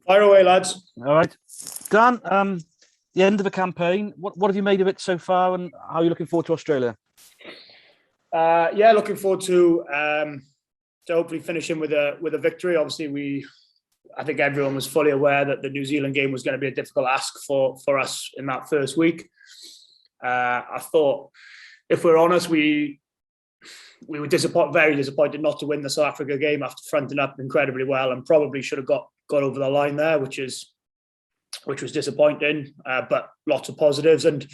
Fire away, lads. All right. Dan, the end of the campaign, what have you made of it so far, and how are you looking forward to Australia? Looking forward to hopefully finishing with a victory. Obviously, I think everyone was fully aware that the New Zealand game was going to be a difficult ask for us in that first week. I thought, if we're honest, we were very disappointed not to win the South Africa game after fronting up incredibly well, and probably should have got over the line there, which was disappointing. But lots of positives, and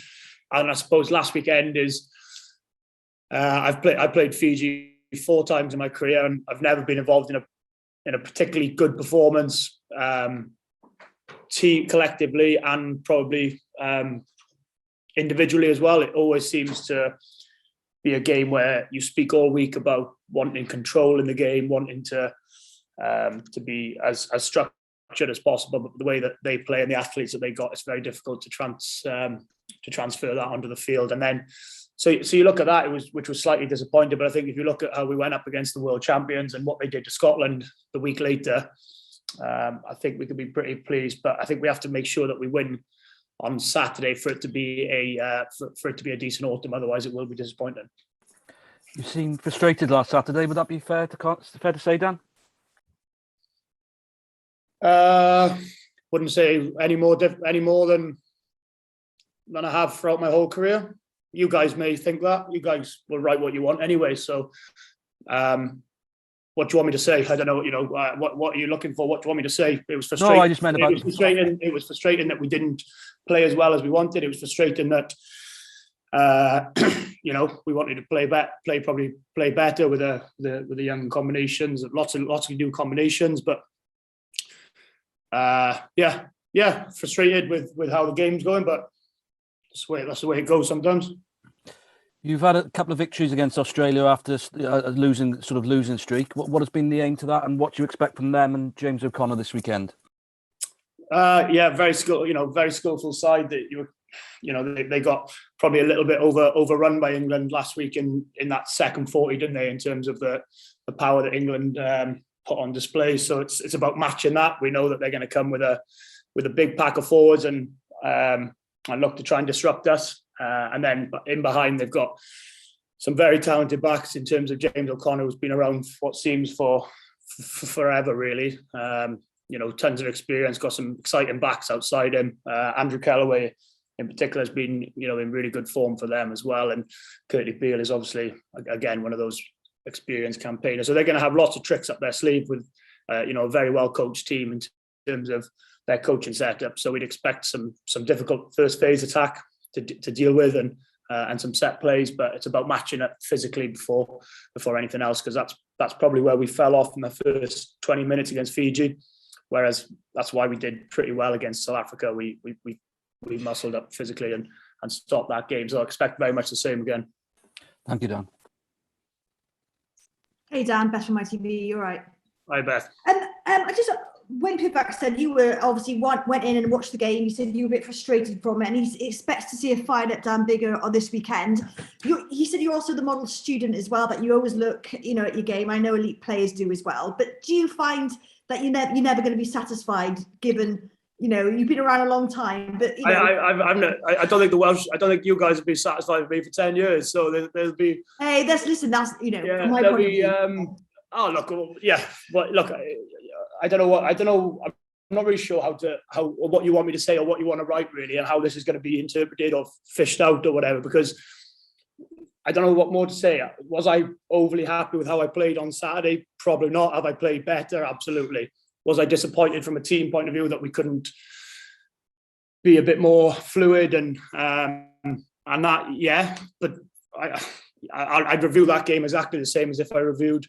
I suppose last weekend is I played Fiji 4 times in my career, and I've never been involved in a particularly good performance, team collectively and probably individually as well. It always seems to be a game where you speak all week about wanting control in the game, wanting to be as structured as possible. But the way that they play and the athletes that they got, it's very difficult to transfer that onto the field. And then, so you look at that, which was slightly disappointing. But I think if you look at how we went up against the world champions and what they did to Scotland the week later, I think we could be pretty pleased. But I think we have to make sure that we win on Saturday for it to be a decent autumn. Otherwise, it will be disappointing. You seemed frustrated last Saturday. Would that be fair to say, Dan? Wouldn't say any more than I have throughout my whole career. You guys may think that. You guys will write what you want anyway. So, what do you want me to say? I don't know. What are you looking for? What do you want me to say? It was frustrating. No, I just meant about. It was frustrating. It was frustrating that we didn't play as well as we wanted. It was frustrating that we wanted to play better with the young combinations. Lots of new combinations, but frustrated with how the game's going. But that's the way it goes sometimes. You've had a couple of victories against Australia after a losing streak. What has been the aim to that, and what do you expect from them and James O'Connor this weekend? Very skillful side. That they got probably a little bit overrun by England last week in that second 40, didn't they? In terms of the power that England put on display. So it's about matching that. We know that they're going to come with a big pack of forwards and look to try and disrupt us. And then in behind, they've got some very talented backs in terms of James O'Connor, who's been around what seems for forever, really. Tons of experience, got some exciting backs outside him. Andrew Kellaway, in particular, has been, in really good form for them as well. And Curtly Beale is obviously, again, one of those experienced campaigners. So they're going to have lots of tricks up their sleeve with, a very well-coached team in terms of their coaching setup. So we'd expect some difficult first phase attack to deal with and some set plays, but it's about matching it physically before anything else, because that's probably where we fell off in the first 20 minutes against Fiji, whereas that's why we did pretty well against South Africa. We muscled up physically and stopped that game. So I expect very much the same again. Thank you, Dan. Hey Dan, Beth from ITV, you're right. Hi Beth. I just, when Pivak said you were obviously went in and watched the game, you said you were a bit frustrated from it, and he expects to see a fired up Dan Biggar on this weekend. He said you're also the model student as well, that you always look, at your game. I know elite players do as well, but do you find that you're never going to be satisfied, given you've been around a long time? But I don't think you guys have been satisfied with me for 10 years. So there'll be. Hey, that's from my point of view. I don't know. I'm not really sure what you want me to say or what you want to write, really, and how this is going to be interpreted or fished out or whatever, because I don't know what more to say. Was I overly happy with how I played on Saturday? Probably not. Have I played better? Absolutely. Was I disappointed from a team point of view that we couldn't be a bit more fluid and that? Yeah, but I'd review that game exactly the same as if I reviewed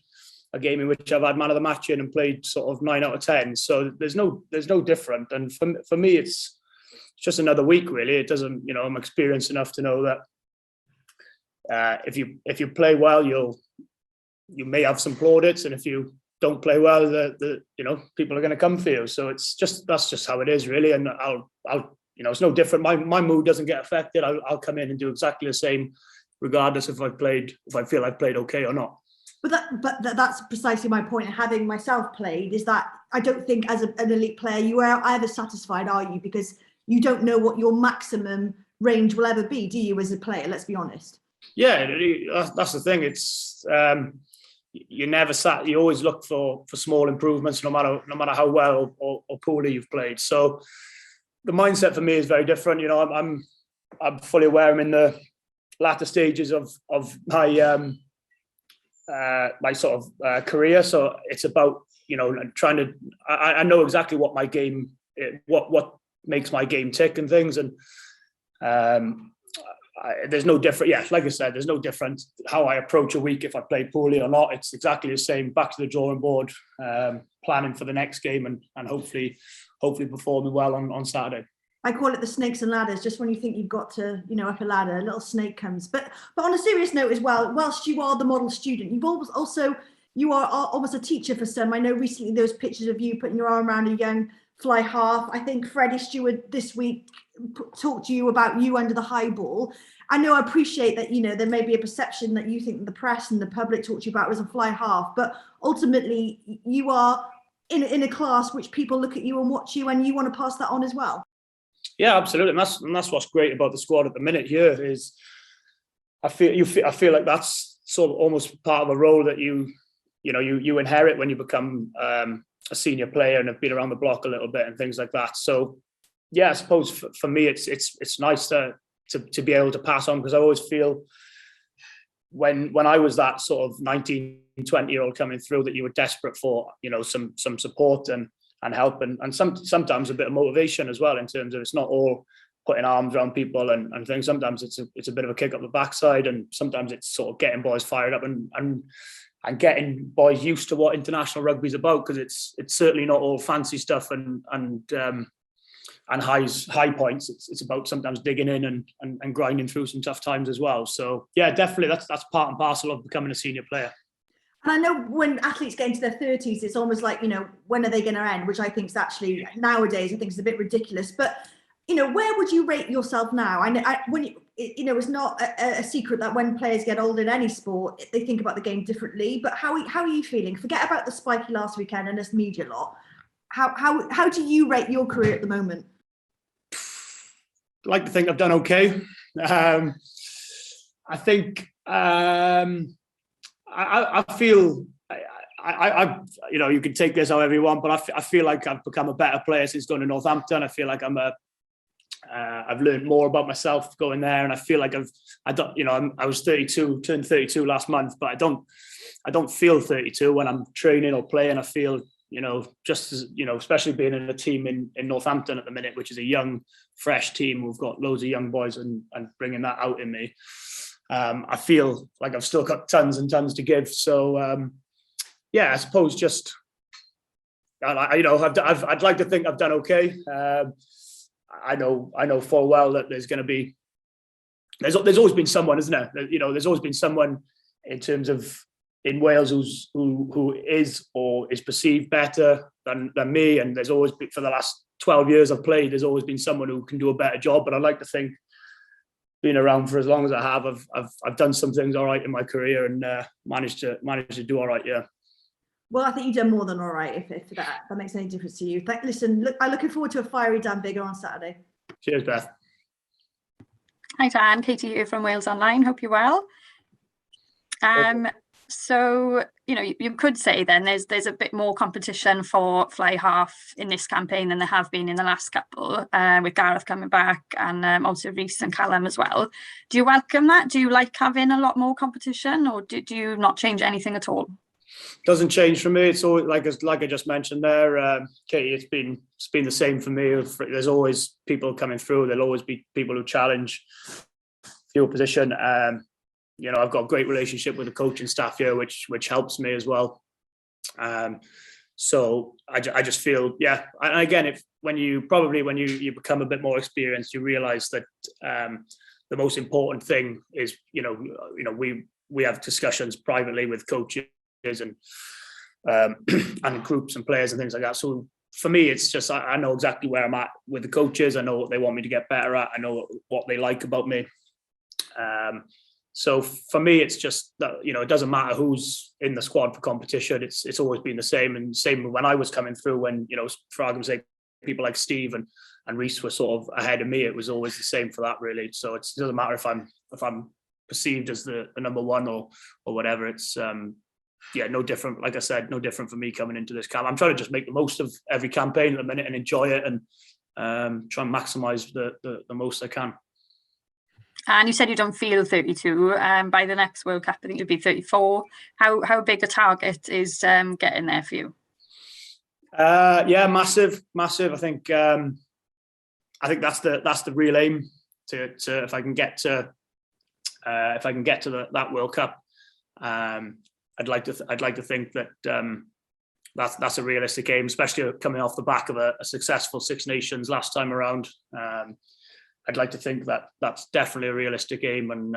a game in which I've had man of the match in and played sort of 9 out of 10. So there's no different. And for me, it's just another week, really. It doesn't, I'm experienced enough to know that if you play well, you may have some plaudits, and if you don't play well, people are going to come for you. So that's just how it is, really. And I'll it's no different. My mood doesn't get affected. I'll come in and do exactly the same, regardless if I feel I've played okay or not. That's precisely my point. Having myself played, is that I don't think as an elite player you are either satisfied, are you? Because you don't know what your maximum range will ever be, do you, as a player? Let's be honest. Yeah, that's the thing. It's you never sat. You always look for small improvements, no matter how well or poorly you've played. So the mindset for me is very different. You know, I'm fully aware I'm in the latter stages of my my sort of career. So it's about, you know, trying to. I know exactly what my game, what makes my game tick and things, and there's no different. Yeah, like I said, there's no different how I approach a week if I play poorly or not. It's exactly the same. Back to the drawing board, planning for the next game, and hopefully performing well on Saturday. I call it the snakes and ladders. Just when you think you've got to, you know, up a ladder, a little snake comes. But on a serious note as well, whilst you are the model student, you are almost a teacher for some. I know recently there was pictures of you putting your arm around a young fly half. I think Freddie Stewart this week talked to you about you under the high ball. I know, I appreciate that, you know, there may be a perception that you think the press and the public talked to you about as a fly half, but ultimately you are in a class which people look at you and watch you, and you want to pass that on as well. Yeah, absolutely, and that's what's great about the squad at the minute here is I feel like that's sort of almost part of a role that you inherit when you become a senior player and have been around the block a little bit and things like that. So yeah, I suppose for me it's nice to be able to pass on, because I always feel when I was that sort of 19, 20-year-old coming through that you were desperate for, you know, some support and help and sometimes a bit of motivation as well, in terms of it's not all putting arms around people and things. Sometimes it's a bit of a kick up the backside, and sometimes it's sort of getting boys fired up and getting boys used to what international rugby is about, because it's certainly not all fancy stuff and high points. It's about sometimes digging in and grinding through some tough times as well. So yeah, definitely that's part and parcel of becoming a senior player. And I know when athletes get into their 30s, it's almost like, you know, when are they going to end? Which I think is actually nowadays, I think is a bit ridiculous. But, you know, where would you rate yourself now? It's not a secret that when players get older in any sport, they think about the game differently. But how are you feeling? Forget about the spiky last weekend and this media lot. How do you rate your career at the moment? I like to think I've done okay. I think I feel I you know, you can take this however you want, but I feel like I've become a better player since going to Northampton. I feel like I've learned more about myself going there, and I feel like I was 32, turned 32 last month, but I don't feel 32 when I'm training or playing. I feel, you know, just as, you know, especially being in a team in Northampton at the minute, which is a young, fresh team. We've got loads of young boys and bringing that out in me. I feel like I've still got tons and tons to give. So, yeah, I suppose just, I'd like to think I've done okay. I know full well that there's going to be, there's always been someone, isn't there? You know, there's always been someone in terms of in Wales who is or is perceived better than me. And there's always been, for the last 12 years I've played, there's always been someone who can do a better job. But I'd like to think, being around for as long as I have, I've done some things all right in my career and managed to do all right. Yeah. Well, I think you've done more than all right, if that makes any difference to you. Listen, I'm looking forward to a fiery Dan Biggar on Saturday. Cheers, Beth. Hi, Dan. Katie here from Wales Online. Hope you're well. So, you know, you could say then there's a bit more competition for fly half in this campaign than there have been in the last couple, with Gareth coming back and also Reece and Callum as well. Do you welcome that? Do you like having a lot more competition, or do you not change anything at all? Doesn't change for me. It's always like I just mentioned there, Katie. It's been the same for me. There's always people coming through. There'll always be people who challenge for your position. You know, I've got a great relationship with the coaching staff here, which helps me as well. So I just feel, yeah. And again, when you become a bit more experienced, you realise that the most important thing is, you know, we have discussions privately with coaches and groups and players and things like that. So for me, it's just I know exactly where I'm at with the coaches. I know what they want me to get better at. I know what they like about me. So for me, it's just that, it doesn't matter who's in the squad for competition. It's always been the same. And same when I was coming through, when, for argument's sake, people like Steve and Reece were sort of ahead of me. It was always the same for that, really. So it doesn't matter if I'm perceived as the number one or whatever. It's no different. Like I said, no different for me coming into this camp. I'm trying to just make the most of every campaign at the minute and enjoy it, and try and maximise the most I can. And you said you don't feel 32. By the next World Cup, I think you'll be 34. How big a target is getting there for you? Massive. I think that's the real aim. To if I can get to that World Cup, I'd like to think that that's a realistic aim, especially coming off the back of a successful Six Nations last time around. I'd like to think that that's definitely a realistic aim. And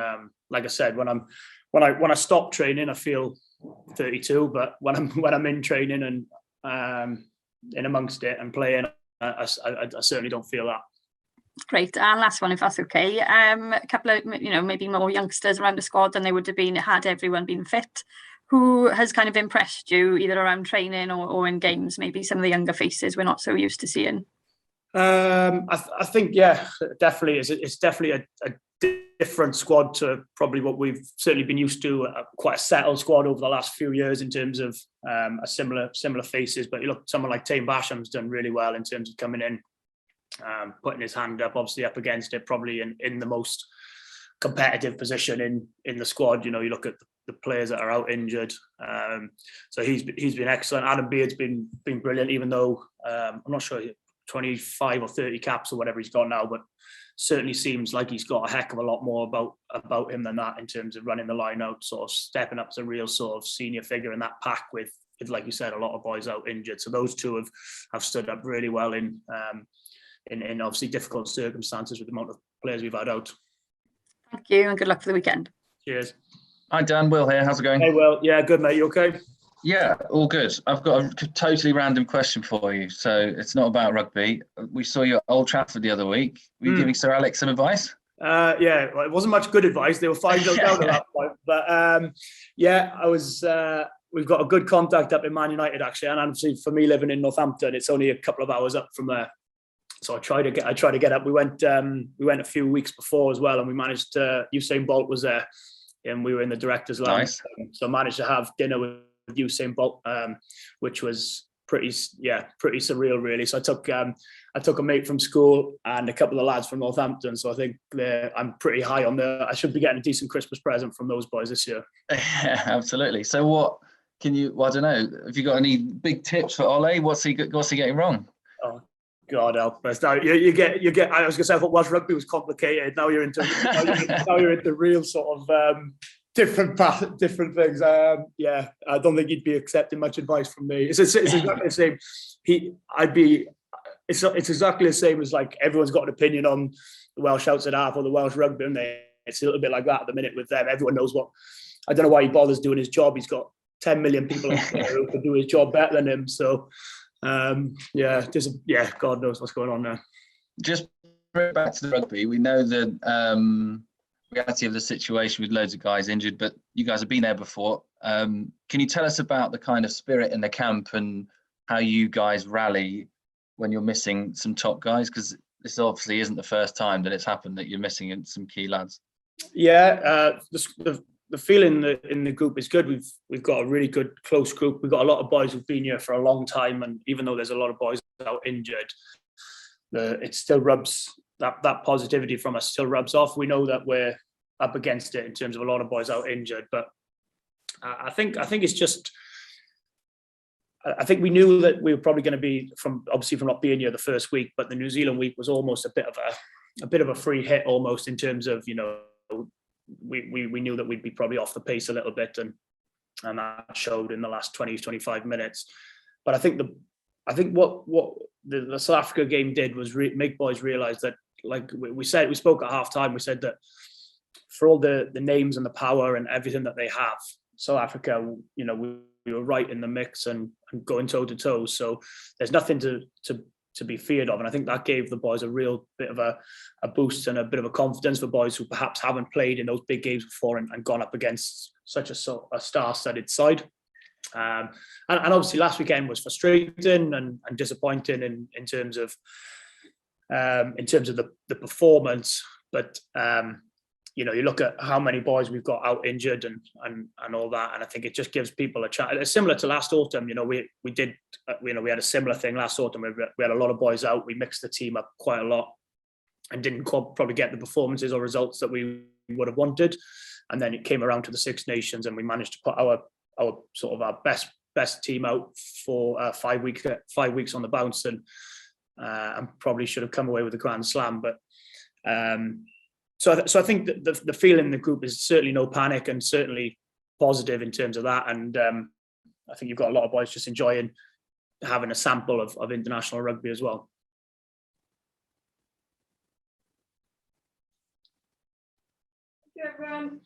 like I said, when I stop training, I feel 32. But when I'm in training and in amongst it and playing, I certainly don't feel that. Great. And last one, if that's okay. A couple of maybe more youngsters around the squad than they would have been had everyone been fit. Who has kind of impressed you either around training or in games? Maybe some of the younger faces we're not so used to seeing. I think, definitely. It's definitely a different squad to probably what we've certainly been used to. Quite a settled squad over the last few years in terms of a similar faces. But you look, someone like Tame Basham's done really well in terms of coming in, putting his hand up, obviously up against it, probably in the most competitive position in the squad. You look at the players that are out injured. So he's been excellent. Adam Beard's been brilliant, even though I'm not sure 25 or 30 caps or whatever he's got now, but certainly seems like he's got a heck of a lot more about him than that in terms of running the line out, sort of stepping up as a real sort of senior figure in that pack with like you said, a lot of boys out injured. So those two have stood up really well in obviously difficult circumstances with the amount of players we've had out. Thank you, and good luck for the weekend. Cheers. Hi Dan, Will here. How's it going? Hey Will, yeah, good mate. You okay? Yeah, all good. I've got a totally random question for you. So it's not about rugby. We saw you at Old Trafford the other week. Were you giving Sir Alex some advice? Well, it wasn't much good advice. They were 5-0 down at that point. But I was. We've got a good contact up in Man United actually, and obviously for me living in Northampton, it's only a couple of hours up from there. So I try to get up. We went a few weeks before as well, and we managed to. Usain Bolt was there, and we were in the director's lounge. Nice. So I managed to have dinner with Usain Bolt, which was pretty surreal, really. So I took a mate from school and a couple of lads from Northampton. So I think I'm pretty high on I should be getting a decent Christmas present from those boys this year. Yeah, absolutely. So what can you? Well, I don't know. Have you got any big tips for Ole? What's he getting wrong? Oh, God help us! Now you get. I was going to say I thought Welsh rugby was complicated. Now you're into real sort of different things. I don't think he'd be accepting much advice from me. It's exactly the same. It's exactly the same as like everyone's got an opinion on the Welsh outside half or the Welsh rugby, and it's a little bit like that at the minute with them. Everyone knows what. I don't know why he bothers doing his job. He's got 10 million people who can do his job better than him. So. God knows what's going on there. Just back to the rugby, we know the reality of the situation with loads of guys injured, but you guys have been there before. Can you tell us about the kind of spirit in the camp and how you guys rally when you're missing some top guys? Because this obviously isn't the first time that it's happened that you're missing some key lads. Yeah, the feeling in the group is good. We've got a really good close group. We've got a lot of boys who've been here for a long time, and even though there's a lot of boys out injured, it still rubs that positivity from us still rubs off. We know that we're up against it in terms of a lot of boys out injured, but I think it's just. I think we knew that we were probably going to be from not being here the first week, but the New Zealand week was almost a bit of a free hit almost in terms of we knew that we'd be probably off the pace a little bit, and that showed in the last 20-25 minutes. But I think what the South Africa game did was make boys realise that, like we spoke at half time, we said that for all the names and the power and everything that they have, South Africa, we were right in the mix and going toe to toe. So there's nothing to to be feared of. And I think that gave the boys a real bit of a boost and a bit of a confidence for boys who perhaps haven't played in those big games before and gone up against such a star-studded side. And obviously last weekend was frustrating and disappointing in terms of the performance. But you know, you look at how many boys we've got out injured and all that, and I think it just gives people a chance. It's similar to last autumn. You know, we had a similar thing last autumn. We had a lot of boys out. We mixed the team up quite a lot and didn't probably get the performances or results that we would have wanted. And then it came around to the Six Nations, and we managed to put our sort of our best team out for 5 weeks on the bounce, and probably should have come away with a Grand Slam. But so I think that the feeling in the group is certainly no panic and certainly positive in terms of that. And I think you've got a lot of boys just enjoying having a sample of international rugby as well. Thank you, everyone.